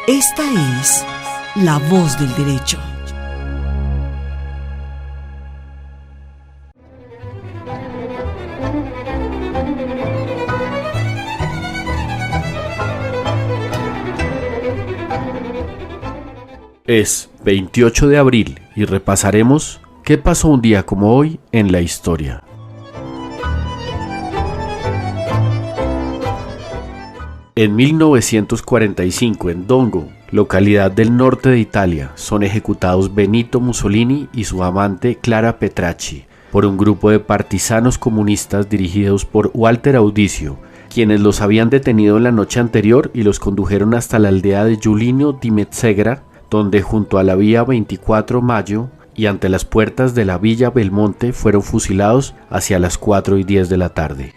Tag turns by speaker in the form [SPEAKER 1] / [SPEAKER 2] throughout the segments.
[SPEAKER 1] Esta es la voz del derecho.
[SPEAKER 2] Es 28 de abril y repasaremos qué pasó un día como hoy en la historia. En 1945, en Dongo, localidad del norte de Italia, son ejecutados Benito Mussolini y su amante Clara Petracci por un grupo de partisanos comunistas dirigidos por Walter Audicio, quienes los habían detenido la noche anterior y los condujeron hasta la aldea de Giuliano di Mezzegra, donde junto a la vía 24 Mayo y ante las puertas de la Villa Belmonte fueron fusilados hacia las 4:10 de la tarde.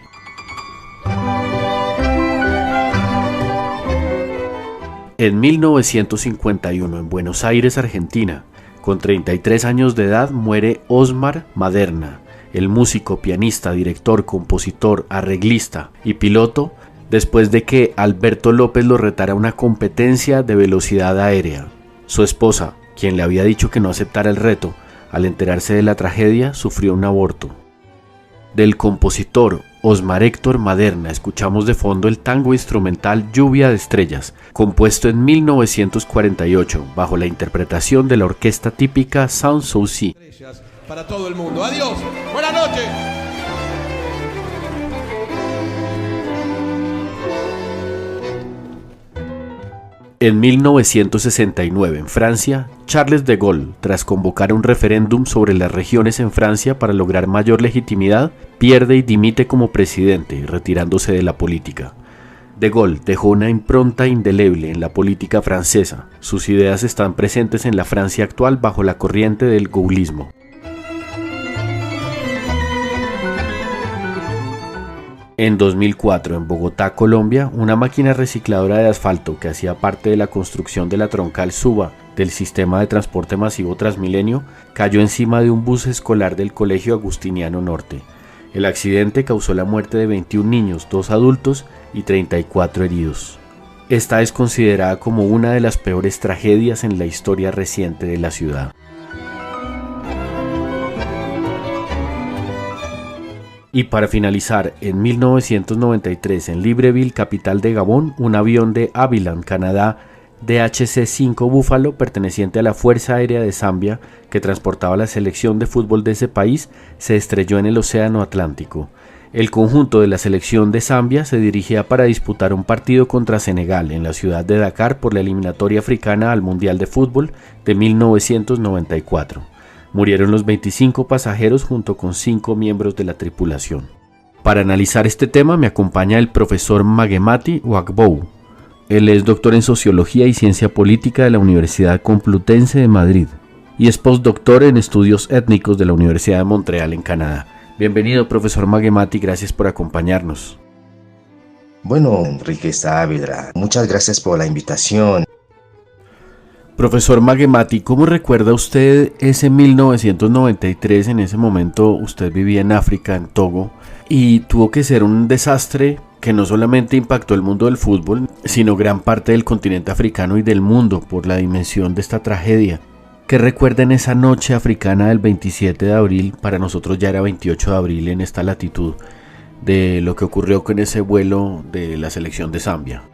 [SPEAKER 2] En 1951, en Buenos Aires, Argentina, con 33 años de edad, muere Osmar Maderna, el músico, pianista, director, compositor, arreglista y piloto, después de que Alberto López lo retara a una competencia de velocidad aérea. Su esposa, quien le había dicho que no aceptara el reto, al enterarse de la tragedia, sufrió un aborto. Del compositor Osmar Héctor Maderna escuchamos de fondo el tango instrumental Lluvia de Estrellas, compuesto en 1948 bajo la interpretación de la orquesta típica Sanssouci.
[SPEAKER 3] Para todo el mundo. Adiós. Buenas noches.
[SPEAKER 2] En 1969, en Francia, Charles de Gaulle, tras convocar un referéndum sobre las regiones en Francia para lograr mayor legitimidad, pierde y dimite como presidente, retirándose de la política. De Gaulle dejó una impronta indeleble en la política francesa. Sus ideas están presentes en la Francia actual bajo la corriente del gaullismo. En 2004, en Bogotá, Colombia, una máquina recicladora de asfalto que hacía parte de la construcción de la troncal Suba del sistema de transporte masivo Transmilenio cayó encima de un bus escolar del Colegio Agustiniano Norte. El accidente causó la muerte de 21 niños, 2 adultos y 34 heridos. Esta es considerada como una de las peores tragedias en la historia reciente de la ciudad. Y para finalizar, en 1993, en Libreville, capital de Gabón, un avión de Havilland, Canadá, DHC-5 Buffalo, perteneciente a la Fuerza Aérea de Zambia, que transportaba la selección de fútbol de ese país, se estrelló en el Océano Atlántico. El conjunto de la selección de Zambia se dirigía para disputar un partido contra Senegal en la ciudad de Dakar por la eliminatoria africana al Mundial de Fútbol de 1994. Murieron los 25 pasajeros junto con 5 miembros de la tripulación. Para analizar este tema me acompaña el profesor Magemati Ouagbou. Él es doctor en Sociología y Ciencia Política de la Universidad Complutense de Madrid y es postdoctor en Estudios Étnicos de la Universidad de Montreal en Canadá. Bienvenido, profesor Magemati, gracias por acompañarnos.
[SPEAKER 4] Bueno, Enrique Saavedra, muchas gracias por la invitación.
[SPEAKER 2] Profesor Magemati, ¿cómo recuerda usted ese 1993? En ese momento usted vivía en África, en Togo, y tuvo que ser un desastre que no solamente impactó el mundo del fútbol, sino gran parte del continente africano y del mundo por la dimensión de esta tragedia. ¿Qué recuerda en esa noche africana del 27 de abril? Para nosotros ya era 28 de abril en esta latitud, de lo que ocurrió con ese vuelo de la selección de Zambia.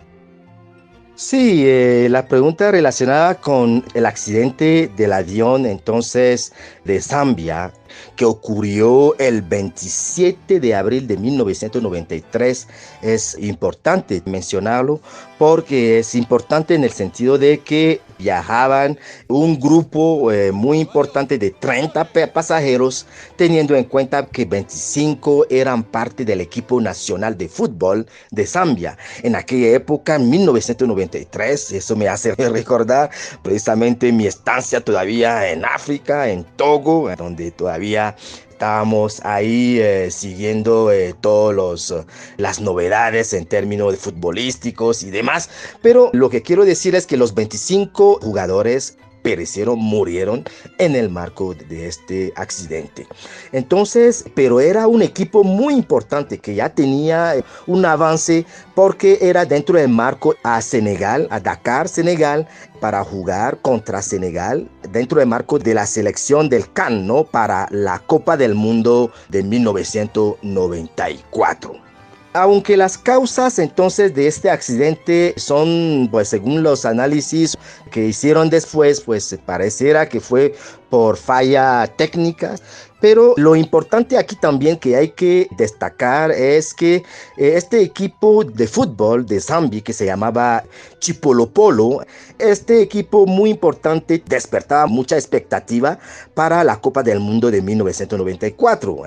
[SPEAKER 4] Sí, la pregunta relacionada con el accidente del avión entonces de Zambia que ocurrió el 27 de abril de 1993 es importante mencionarlo porque es importante en el sentido de que viajaban un grupo muy importante de 30 pasajeros, teniendo en cuenta que 25 eran parte del equipo nacional de fútbol de Zambia. En aquella época, en 1993, eso me hace recordar precisamente mi estancia todavía en África, en Togo, donde todavía estábamos ahí siguiendo todas las novedades en términos futbolísticos y demás. Pero lo que quiero decir es que los 25 jugadores perecieron, murieron en el marco de este accidente. Entonces, pero era un equipo muy importante que ya tenía un avance porque era dentro del marco a Senegal, a Dakar, Senegal, para jugar contra Senegal dentro del marco de la selección del CAN, ¿no? Para la Copa del Mundo de 1994. Aunque las causas entonces de este accidente son, pues según los análisis que hicieron después, pues pareciera que fue por falla técnica. Pero lo importante aquí también que hay que destacar es que este equipo de fútbol de Zambia, que se llamaba Chipolopolo, este equipo muy importante despertaba mucha expectativa para la Copa del Mundo de 1994,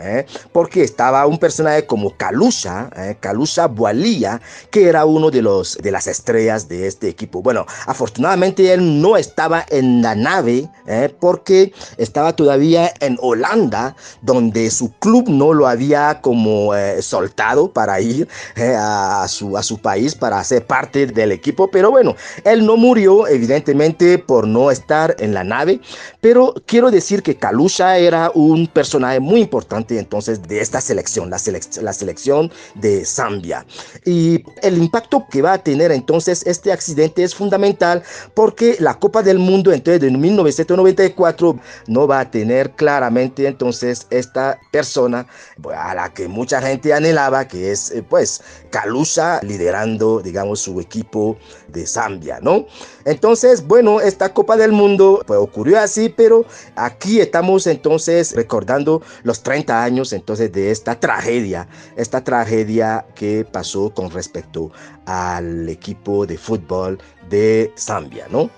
[SPEAKER 4] porque estaba un personaje como Kalusha Bwalya, que era uno de las estrellas de este equipo. Bueno, afortunadamente él no estaba en la nave, porque estaba todavía en Holanda, donde su club no lo había como soltado para ir a su país para ser parte del equipo. Pero bueno, él no murió evidentemente por no estar en la nave, pero quiero decir que Kalusha era un personaje muy importante entonces de esta selección, la selección de Zambia. Y el impacto que va a tener entonces este accidente es fundamental porque la Copa del Mundo entonces de 1994 no va a tener claramente entonces esta persona a la que mucha gente anhelaba, que es pues Kalusha liderando, digamos, su equipo de Zambia, ¿no? Entonces, bueno, esta Copa del Mundo pues ocurrió así, pero aquí estamos entonces recordando los 30 años entonces de esta tragedia que pasó con respecto al equipo de fútbol de Zambia, ¿no?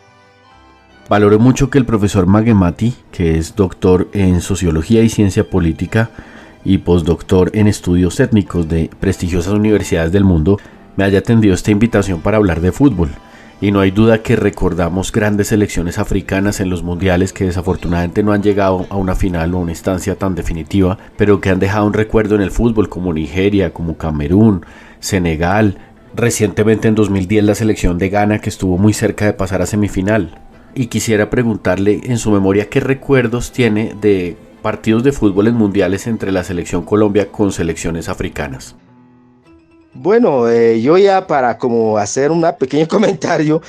[SPEAKER 2] Valoro mucho que el profesor Magemati, que es doctor en Sociología y Ciencia Política y postdoctor en Estudios Étnicos de prestigiosas universidades del mundo, me haya atendido esta invitación para hablar de fútbol. Y no hay duda que recordamos grandes selecciones africanas en los mundiales que desafortunadamente no han llegado a una final o una instancia tan definitiva, pero que han dejado un recuerdo en el fútbol, como Nigeria, como Camerún, Senegal, recientemente en 2010 la selección de Ghana, que estuvo muy cerca de pasar a semifinal. Y quisiera preguntarle en su memoria qué recuerdos tiene de partidos de fútbol en mundiales entre la selección Colombia con selecciones africanas.
[SPEAKER 4] Bueno, yo ya para como hacer un pequeño comentario,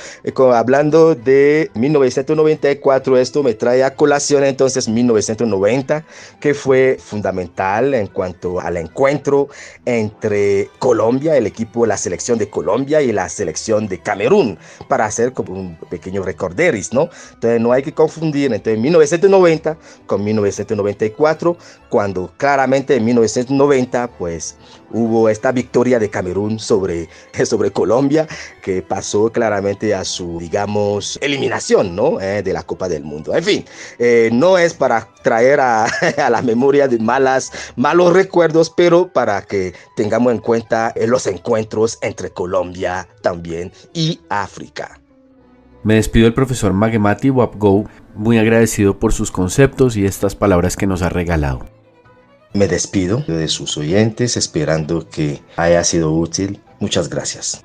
[SPEAKER 4] hablando de 1994, esto me trae a colación entonces 1990, que fue fundamental en cuanto al encuentro entre Colombia, el equipo, la selección de Colombia y la selección de Camerún, para hacer como un pequeño recorderis, ¿no? Entonces no hay que confundir entre 1990 con 1994, cuando claramente en 1990 pues hubo esta victoria de Camerún sobre Colombia, que pasó claramente a su, digamos, eliminación, ¿no? De la Copa del Mundo. En fin, no es para traer a la memoria de malos recuerdos, pero para que tengamos en cuenta los encuentros entre Colombia también y África.
[SPEAKER 2] Me despido del profesor Magemati Wapgo, muy agradecido por sus conceptos y estas palabras que nos ha regalado.
[SPEAKER 4] Me despido de sus oyentes esperando que haya sido útil. Muchas gracias.